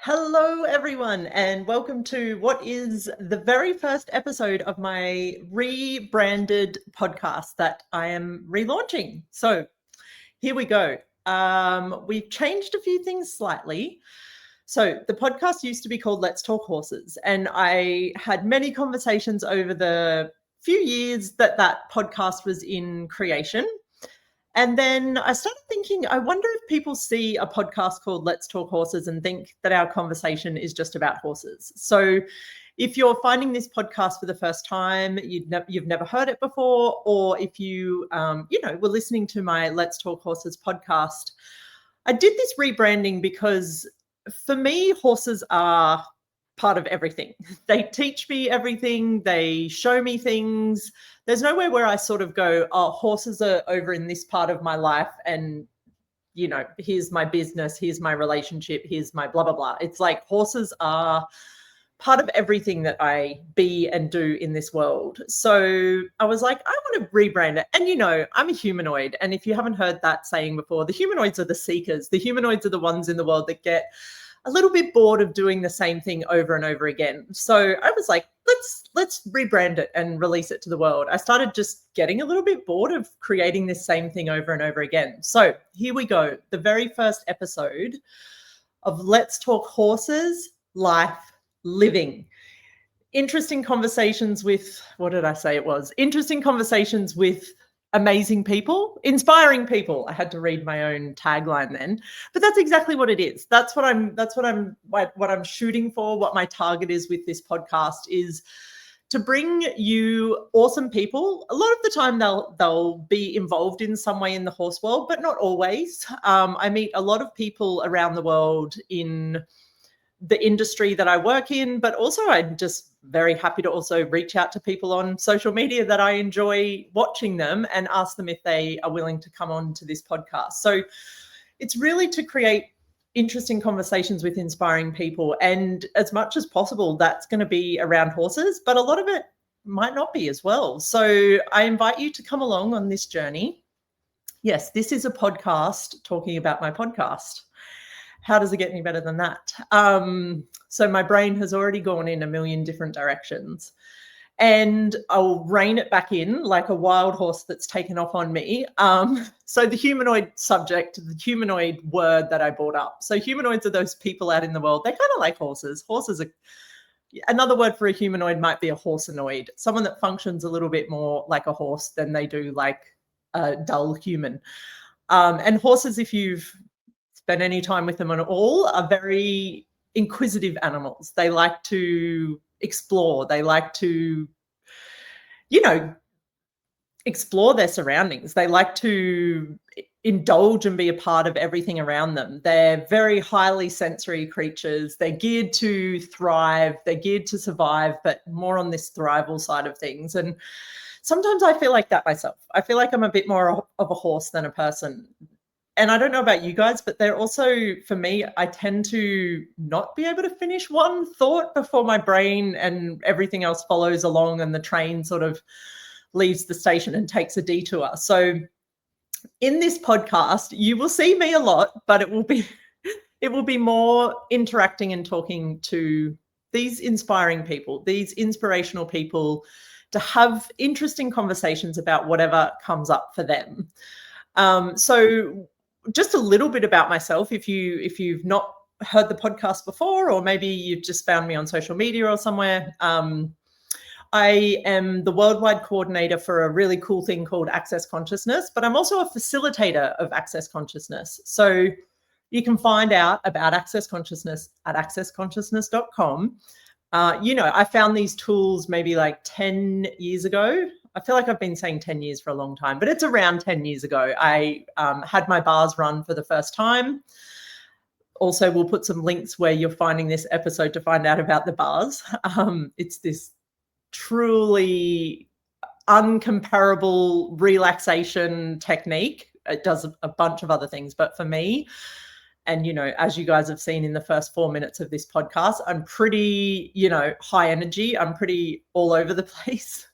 Hello, everyone, and welcome to what is the very first episode of my rebranded podcast that I am relaunching. So here we go. We've changed a few things slightly. So the podcast used to be called Let's Talk Horses, and I had many conversations over the few years that podcast was in creation. And then I started thinking, I wonder if people see a podcast called Let's Talk Horses and think that our conversation is just about horses. So if you're finding this podcast for the first time, you've never heard it before, or if you, were listening to my Let's Talk Horses podcast, I did this rebranding because for me, horses are part of everything. They teach me everything. They show me things. There's nowhere where I sort of go, oh, horses are over in this part of my life. And, here's my business, here's my relationship, here's my blah, blah, blah. It's like horses are part of everything that I be and do in this world. So I was like, I want to rebrand it. And, I'm a humanoid. And if you haven't heard that saying before, the humanoids are the seekers. The humanoids are the ones in the world that get a little bit bored of doing the same thing over and over again. So I was like, let's rebrand it and release it to the world. I started just getting a little bit bored of creating this same thing over and over again. So here we go. The very first episode of Let's Talk Horses, Life, Living. Interesting conversations with, what did I say it was? Interesting conversations with amazing people, inspiring people. I had to read my own tagline then, but that's exactly what it is. That's what I'm shooting for. What my target is with this podcast is to bring you awesome people. A lot of the time they'll be involved in some way in the horse world, but not always. I meet a lot of people around the world in the industry that I work in, but also I'm just very happy to also reach out to people on social media that I enjoy watching them and ask them if they are willing to come on to this podcast. So it's really to create interesting conversations with inspiring people. And as much as possible, that's going to be around horses, but a lot of it might not be as well. So I invite you to come along on this journey. Yes, this is a podcast talking about my podcast. How does it get any better than that? So my brain has already gone in a million different directions, and I'll rein it back in like a wild horse that's taken off on me. So the humanoid subject, the humanoid word that I brought up. So humanoids are those people out in the world. They kind of like horses. Horses are, another word for a humanoid might be a horsenoid, someone that functions a little bit more like a horse than they do like a dull human. And horses, if you've spent any time with them at all, are very inquisitive animals. They like to explore. They like to, explore their surroundings. They like to indulge and be a part of everything around them. They're very highly sensory creatures. They're geared to thrive. They're geared to survive, but more on this thrival side of things. And sometimes I feel like that myself. I feel like I'm a bit more of a horse than a person. And I don't know about you guys, but they're also, for me, I tend to not be able to finish one thought before my brain and everything else follows along and the train sort of leaves the station and takes a detour. So in this podcast, you will see me a lot, but it will be more interacting and talking to these inspiring people, these inspirational people, to have interesting conversations about whatever comes up for them. So just a little bit about myself, if you've not heard the podcast before, or maybe you've just found me on social media or somewhere. I am the worldwide coordinator for a really cool thing called Access Consciousness, but I'm also a facilitator of Access Consciousness. So you can find out about Access Consciousness at accessconsciousness.com. I found these tools maybe like 10 years ago. I feel like I've been saying 10 years for a long time, but it's around 10 years ago. I had my bars run for the first time. Also, we'll put some links where you're finding this episode to find out about the bars. It's this truly uncomparable relaxation technique. It does a bunch of other things, but for me, and, as you guys have seen in the first 4 minutes of this podcast, I'm pretty, high energy. I'm pretty all over the place.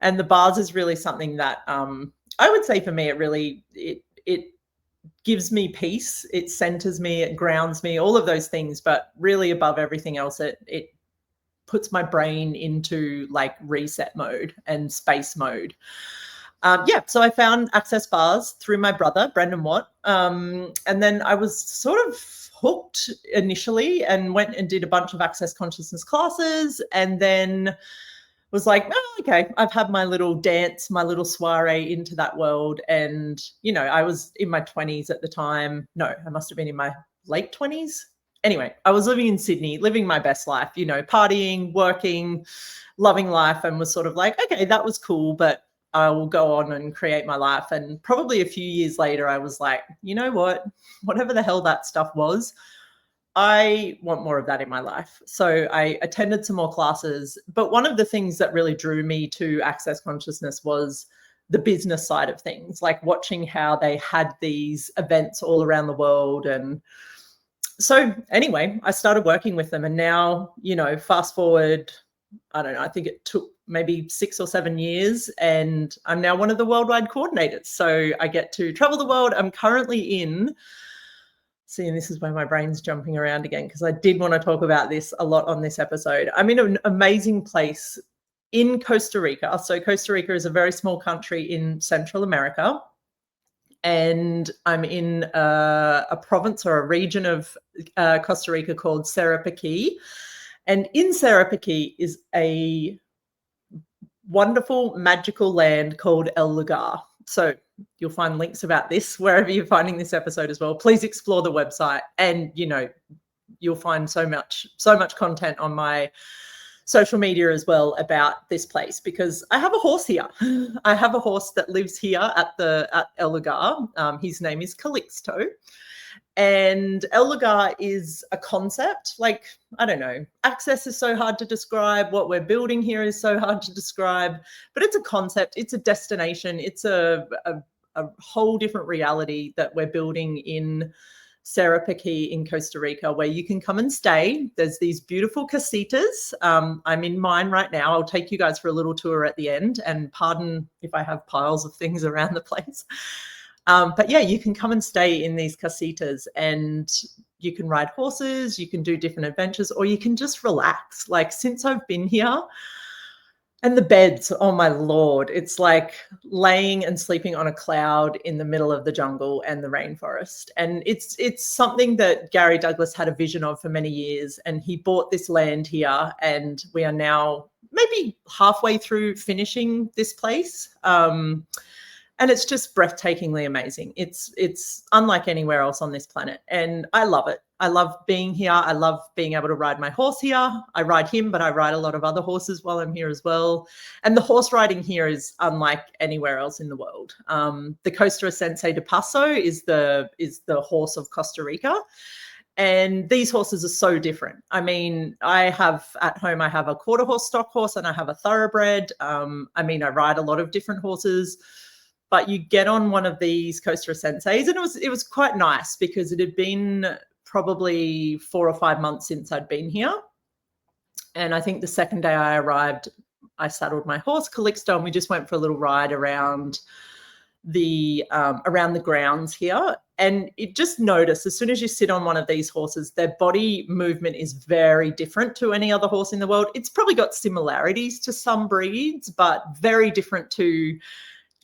And the bars is really something that I would say for me, it gives me peace. It centers me, it grounds me, all of those things. But really above everything else, it puts my brain into like reset mode and space mode. So I found Access Bars through my brother, Brendan Watt. And then I was sort of hooked initially and went and did a bunch of Access Consciousness classes, and then was like, oh, okay, I've had my little dance, my little soiree into that world. And, I was in my 20s at the time. No, I must have been in my late 20s. Anyway, I was living in Sydney, living my best life, partying, working, loving life, and was sort of like, okay, that was cool, but I will go on and create my life. And probably a few years later, I was like, you know what, whatever the hell that stuff was, I want more of that in my life. So I attended some more classes. But one of the things that really drew me to Access Consciousness was the business side of things, like watching how they had these events all around the world. And so anyway, I started working with them. And now, fast forward, I don't know, I think it took maybe 6 or 7 years, and I'm now one of the worldwide coordinators. So I get to travel the world. I'm currently in, see, and this is where my brain's jumping around again, because I did want to talk about this a lot on this episode. I'm in an amazing place in Costa Rica. So Costa Rica is a very small country in Central America. And I'm in a province or a region of Costa Rica called Sarapiquí. And in Sarapiquí is a wonderful, magical land called El Lugar. So you'll find links about this wherever you're finding this episode as well. Please explore the website, and you'll find so much content on my social media as well about this place, because I have a horse here. I have a horse that lives here at El Lugar. His name is Calixto. And El Lugar is a concept. Like, I don't know, access is so hard to describe. What we're building here is so hard to describe, but it's a concept. It's a destination. It's a whole different reality that we're building in Sarapiquí in Costa Rica, where you can come and stay. There's these beautiful casitas. I'm in mine right now. I'll take you guys for a little tour at the end, and pardon if I have piles of things around the place. But yeah, you can come and stay in these casitas, and you can ride horses, you can do different adventures, or you can just relax. Like, since I've been here, and the beds, oh my Lord, it's like laying and sleeping on a cloud in the middle of the jungle and the rainforest. And it's something that Gary Douglas had a vision of for many years. And he bought this land here, and we are now maybe halfway through finishing this place. And it's just breathtakingly amazing. It's unlike anywhere else on this planet. And I love it. I love being here. I love being able to ride my horse here. I ride him, but I ride a lot of other horses while I'm here as well. And the horse riding here is unlike anywhere else in the world. The Costa Sensei de Paso is the horse of Costa Rica. And these horses are so different. I mean, I have a quarter horse stock horse, and I have a thoroughbred. I ride a lot of different horses. But you get on one of these Costa Senseis, and it was quite nice, because it had been probably 4 or 5 months since I'd been here. And I think the second day I arrived, I saddled my horse Calixto, and we just went for a little ride around the grounds here. And it just noticed, as soon as you sit on one of these horses, their body movement is very different to any other horse in the world. It's probably got similarities to some breeds, but very different to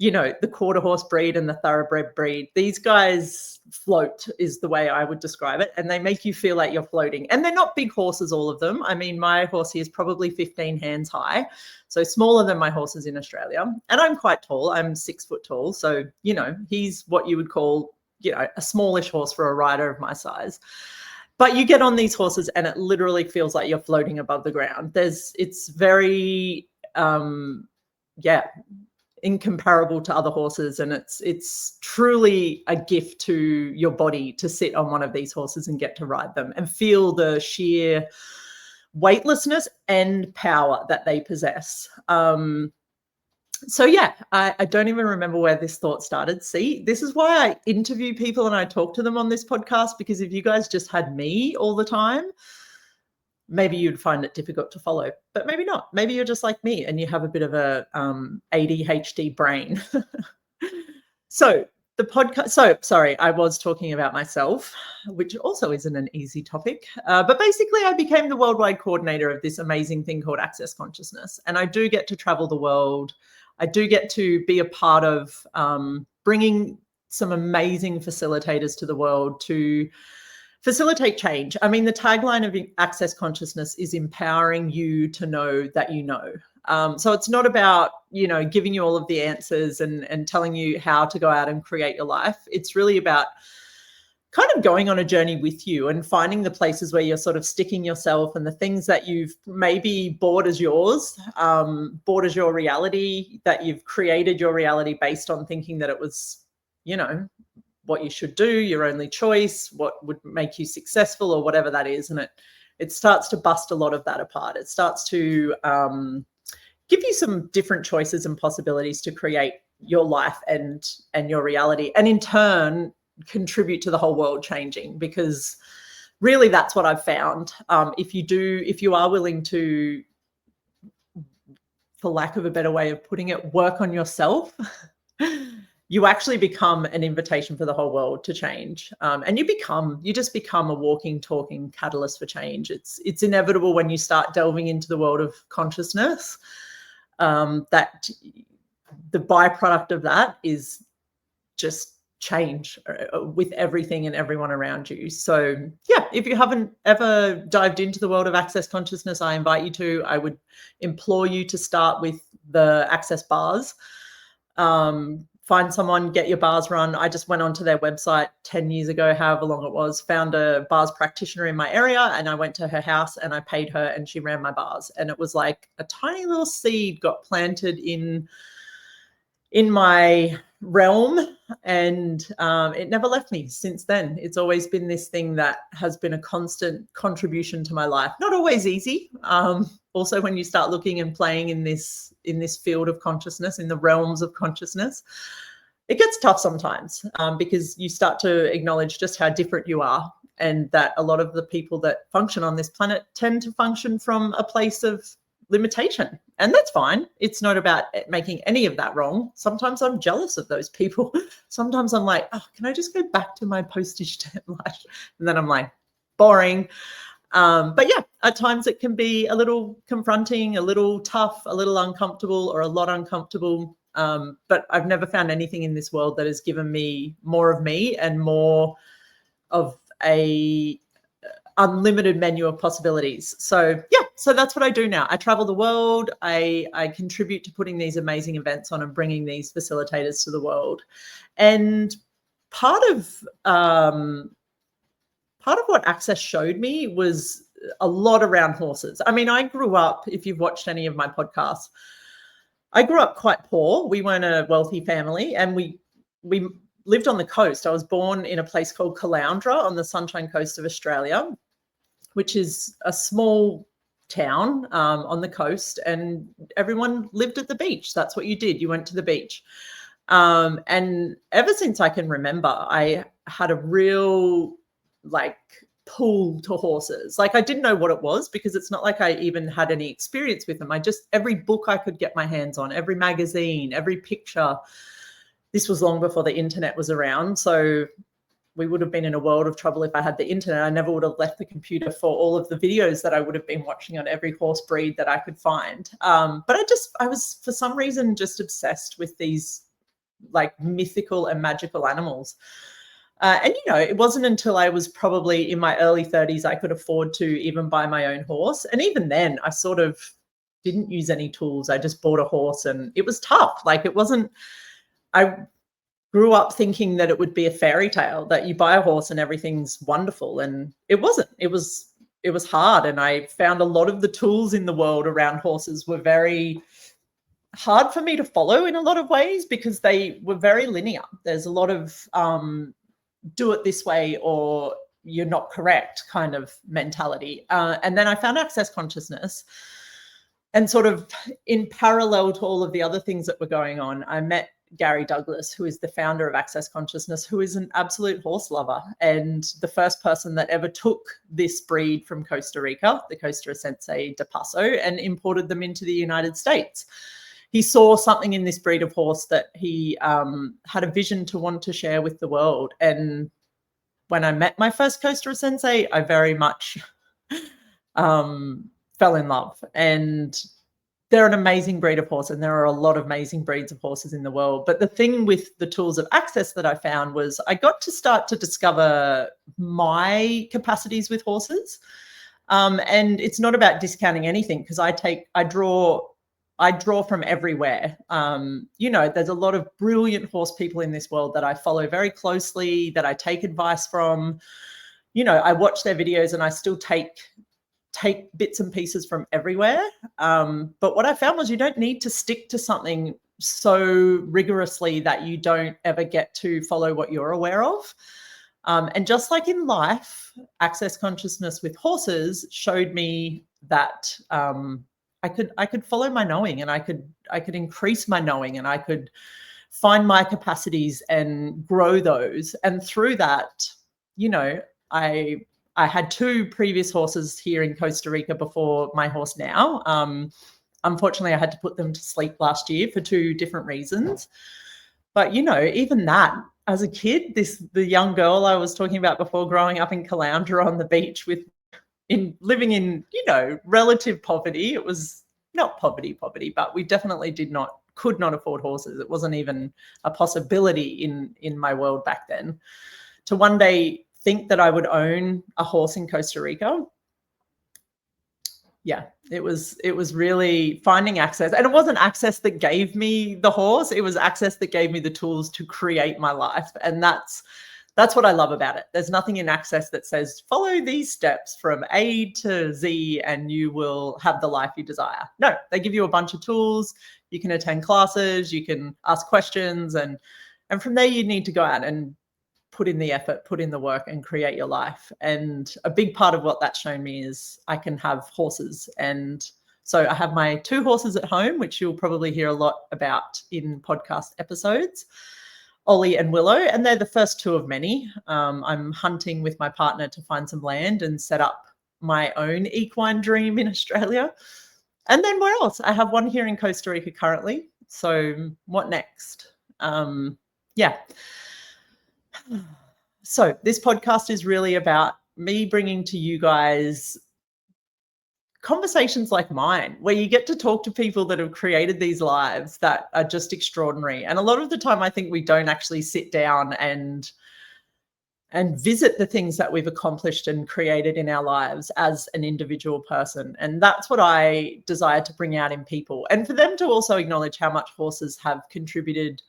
the quarter horse breed and the thoroughbred breed. These guys float is the way I would describe it. And they make you feel like you're floating. And they're not big horses, all of them. I mean, my horse here is probably 15 hands high, so smaller than my horses in Australia. And I'm quite tall. I'm 6 foot tall. So, he's what you would call, a smallish horse for a rider of my size. But you get on these horses and it literally feels like you're floating above the ground. It's very, incomparable to other horses, and it's truly a gift to your body to sit on one of these horses and get to ride them and feel the sheer weightlessness and power that they possess. So yeah, I don't even remember where this thought started. See, this is why I interview people and I talk to them on this podcast, because if you guys just had me all the time, maybe you'd find it difficult to follow, but maybe not. Maybe you're just like me and you have a bit of a ADHD brain. So the podcast. So sorry, I was talking about myself, which also isn't an easy topic. But basically, I became the worldwide coordinator of this amazing thing called Access Consciousness. And I do get to travel the world. I do get to be a part of bringing some amazing facilitators to the world to facilitate change. I mean, the tagline of Access Consciousness is empowering you to know that you know. So it's not about, giving you all of the answers and telling you how to go out and create your life. It's really about kind of going on a journey with you and finding the places where you're sort of sticking yourself and the things that you've maybe bought as yours, bought as your reality, that you've created your reality based on thinking that it was, what you should do, your only choice, what would make you successful or whatever that is. And it starts to bust a lot of that apart. It starts to give you some different choices and possibilities to create your life and your reality, and in turn contribute to the whole world changing, because really that's what I've found. If you are willing to, for lack of a better way of putting it, work on yourself, you actually become an invitation for the whole world to change. And you just become a walking, talking catalyst for change. It's inevitable when you start delving into the world of consciousness, that the byproduct of that is just change with everything and everyone around you. So yeah, if you haven't ever dived into the world of Access Consciousness, I invite you to. I would implore you to start with the Access bars. Find someone, get your bars run. I just went onto their website 10 years ago, however long it was, found a bars practitioner in my area, and I went to her house and I paid her and she ran my bars. And it was like a tiny little seed got planted in my realm, and it never left me since then. It's always been this thing that has been a constant contribution to my life. Not always easy. Also, when you start looking and playing in this field of consciousness, in the realms of consciousness, it gets tough sometimes, because you start to acknowledge just how different you are, and that a lot of the people that function on this planet tend to function from a place of limitation. And that's fine. It's not about making any of that wrong. Sometimes I'm jealous of those people. Sometimes I'm like, oh, can I just go back to my postage stamp life? And then I'm like, boring. But yeah, at times it can be a little confronting, a little tough, a little uncomfortable, or a lot uncomfortable. But I've never found anything in this world that has given me more of me and more of a unlimited menu of possibilities. So yeah, so that's what I do now. I travel the world. I contribute to putting these amazing events on and bringing these facilitators to the world. And part of what Access showed me was a lot around horses. I mean, I grew up, if you've watched any of my podcasts, I grew up quite poor. We weren't a wealthy family, and we lived on the coast. I was born in a place called Caloundra on the Sunshine Coast of Australia, which is a small town on the coast, and everyone lived at the beach. That's what you did. You went to the beach. And ever since I can remember, I had a real pull to horses. I didn't know what it was, because it's not like I even had any experience with them. Every book I could get my hands on, every magazine, every picture. This was long before the internet was around. So we would have been in a world of trouble if I had the internet. I never would have left the computer for all of the videos that I would have been watching on every horse breed that I could find. But I was, for some reason, just obsessed with these mythical and magical animals. And, it wasn't until I was probably in my early 30s I could afford to even buy my own horse. And even then, I sort of didn't use any tools. I just bought a horse, and it was tough. I grew up thinking that it would be a fairy tale, that you buy a horse and everything's wonderful. And it wasn't. It was hard. And I found a lot of the tools in the world around horses were very hard for me to follow in a lot of ways, because they were very linear. There's a lot of do it this way or you're not correct kind of mentality. And then I found Access Consciousness, and sort of in parallel to all of the other things that were going on, I met Gary Douglas, who is the founder of Access Consciousness, who is an absolute horse lover, and the first person that ever took this breed from Costa Rica, the Costa Ricense de Paso, and imported them into the United States. he saw something in this breed of horse that he had a vision to want to share with the world. And when I met my first Costa Sensei, I very much fell in love. And they're an amazing breed of horse, and there are a lot of amazing breeds of horses in the world. But the thing with the tools of access that I found was I got to start to discover my capacities with horses. And it's not about discounting anything, because I draw from everywhere. There's a lot of brilliant horse people in this world that I follow very closely, that I take advice from. I watch their videos and I still take bits and pieces from everywhere. But what I found was you don't need to stick to something so rigorously that you don't ever get to follow what you're aware of. And just like in life, access consciousness with horses showed me that I could follow my knowing, and I could increase my knowing, and I could find my capacities and grow those. And through that, I had 2 previous horses here in Costa Rica before my horse now. Unfortunately, I had to put them to sleep last year for 2 different reasons. But, even that, as a kid, the young girl I was talking about before, growing up in Caloundra on the beach living in, relative poverty. It was not poverty, but we definitely could not afford horses. It wasn't even a possibility in my world back then. To one day think that I would own a horse in Costa Rica. Yeah, it was really finding access. And it wasn't access that gave me the horse, it was access that gave me the tools to create my life. And that's what I love about it. There's nothing in access that says, follow these steps from A to Z and you will have the life you desire. No, they give you a bunch of tools. You can attend classes, you can ask questions, and from there you need to go out and put in the effort, put in the work, and create your life. And a big part of what that's shown me is I can have horses. And so I have my 2 horses at home, which you'll probably hear a lot about in podcast episodes, Ollie and Willow, and they're the first 2 of many. I'm hunting with my partner to find some land and set up my own equine dream in Australia. And then where else? I have one here in Costa Rica currently. So what next? Yeah. So this podcast is really about me bringing to you guys conversations like mine, where you get to talk to people that have created these lives that are just extraordinary. And a lot of the time, I think we don't actually sit down and visit the things that we've accomplished and created in our lives as an individual person. And that's what I desire to bring out in people, and for them to also acknowledge how much horses have contributed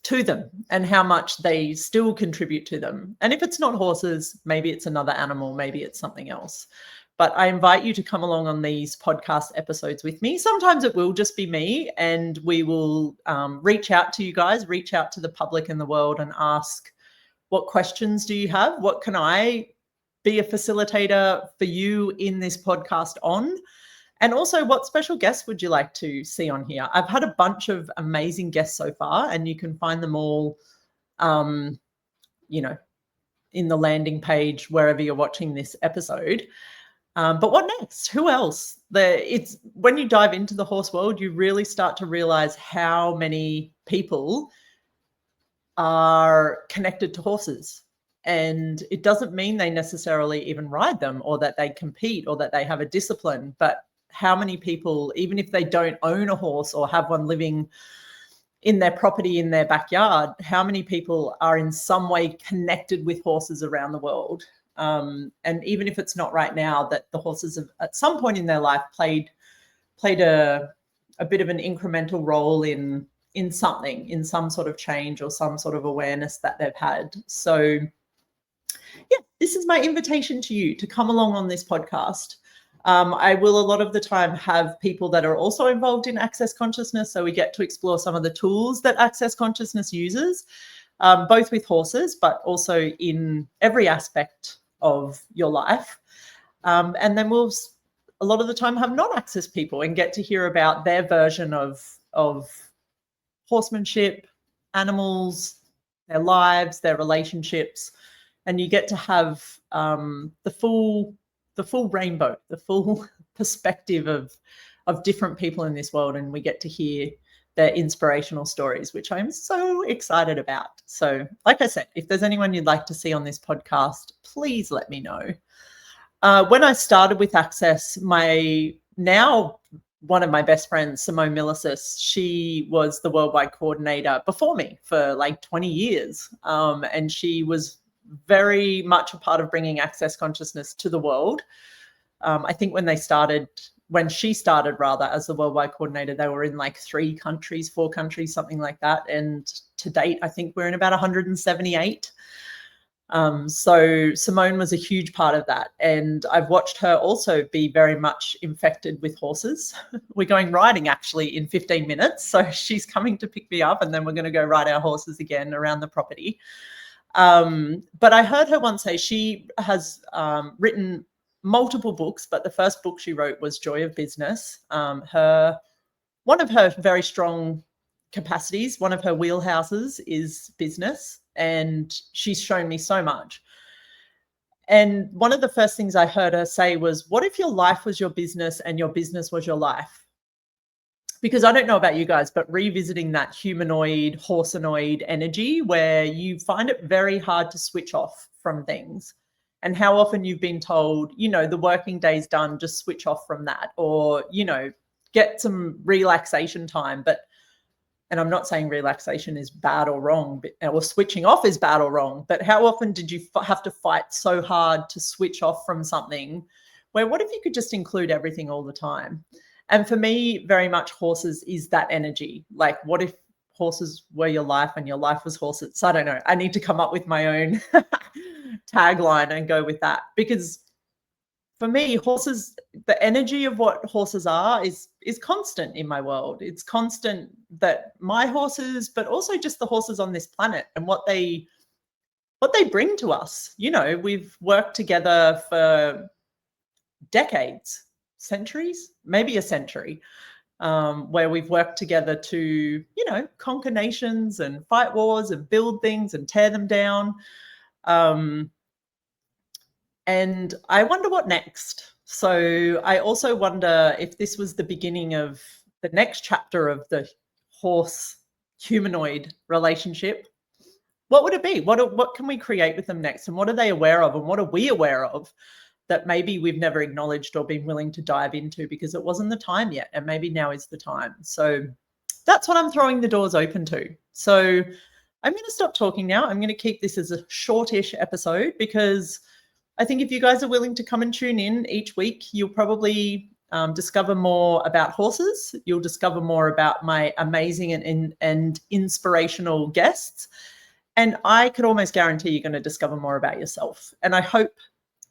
to them and how much they still contribute to them. And if it's not horses, maybe it's another animal, maybe it's something else. But I invite you to come along on these podcast episodes with me. Sometimes it will just be me, and we will reach out to you guys, reach out to the public and the world, and ask, what questions do you have? What can I be a facilitator for you in this podcast on? And also, what special guests would you like to see on here? I've had a bunch of amazing guests so far, and you can find them all, in the landing page, wherever you're watching this episode. But what next? Who else? It's when you dive into the horse world, you really start to realize how many people are connected to horses. And it doesn't mean they necessarily even ride them, or that they compete, or that they have a discipline, but how many people, even if they don't own a horse or have one living in their property, in their backyard, how many people are in some way connected with horses around the world? And even if it's not right now, that the horses have at some point in their life played a bit of an incremental role in something, in some sort of change or some sort of awareness that they've had. So yeah, this is my invitation to you to come along on this podcast. I will a lot of the time have people that are also involved in access consciousness, so we get to explore some of the tools that access consciousness uses, both with horses, but also in every aspect of your life. And then we'll a lot of the time have non-access people and get to hear about their version of horsemanship, animals, their lives, their relationships, and you get to have the full rainbow, the full perspective of of different people in this world, and we get to hear their inspirational stories, which I'm so excited about. So like I said, if there's anyone you'd like to see on this podcast, please let me know. When I started with Access, one of my best friends, Simone Milicis, she was the worldwide coordinator before me for like 20 years. And she was very much a part of bringing access consciousness to the world. I think when she started rather as the worldwide coordinator, they were in like 4 countries, something like that. And to date, I think we're in about 178. So Simone was a huge part of that. And I've watched her also be very much infected with horses. We're going riding actually in 15 minutes. So she's coming to pick me up, and then we're going to go ride our horses again around the property. But I heard her once say she has written multiple books, but the first book she wrote was Joy of Business. One of her very strong capacities, one of her wheelhouses is business, and she's shown me so much. And one of the first things I heard her say was, what if your life was your business and your business was your life? Because I don't know about you guys, but revisiting that humanoid, horsenoid energy where you find it very hard to switch off from things, and how often you've been told, the working day's done, just switch off from that, or, get some relaxation time. And I'm not saying relaxation is bad or wrong, or switching off is bad or wrong, but how often did you have to fight so hard to switch off from something where what if you could just include everything all the time? And for me, very much horses is that energy. Like, what if horses were your life and your life was horses? So I don't know. I need to come up with my own tagline and go with that, because for me, horses, the energy of what horses are is constant in my world. It's constant that my horses, but also just the horses on this planet and what they bring to us. We've worked together for decades, centuries, maybe a century, where we've worked together to, conquer nations and fight wars and build things and tear them down. And I wonder what next. So I also wonder if this was the beginning of the next chapter of the horse humanoid relationship. What would it be? What can we create with them next? And what are they aware of? And what are we aware of that maybe we've never acknowledged or been willing to dive into because it wasn't the time yet? And maybe now is the time. So that's what I'm throwing the doors open to. So I'm going to stop talking now. I'm going to keep this as a shortish episode, because I think if you guys are willing to come and tune in each week, you'll probably discover more about horses. You'll discover more about my amazing and inspirational guests. And I could almost guarantee you're going to discover more about yourself. And I hope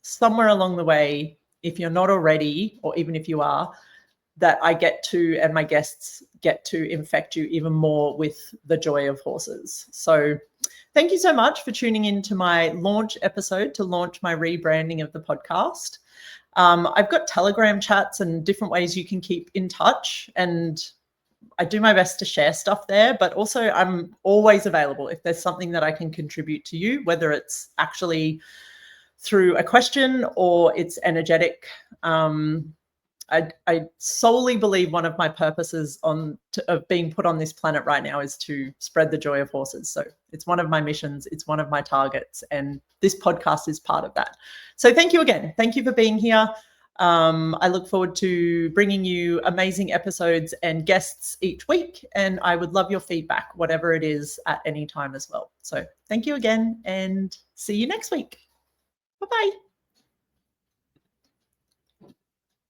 somewhere along the way, if you're not already, or even if you are, that I get to, and my guests get to infect you even more with the joy of horses. So thank you so much for tuning in to my launch episode to launch my rebranding of the podcast. I've got Telegram chats and different ways you can keep in touch, and I do my best to share stuff there, but also I'm always available if there's something that I can contribute to you, whether it's actually through a question or it's energetic. I solely believe one of my purposes of being put on this planet right now is to spread the joy of horses. So it's one of my missions. It's one of my targets. And this podcast is part of that. So thank you again. Thank you for being here. I look forward to bringing you amazing episodes and guests each week. And I would love your feedback, whatever it is, at any time as well. So thank you again, and see you next week. Bye-bye.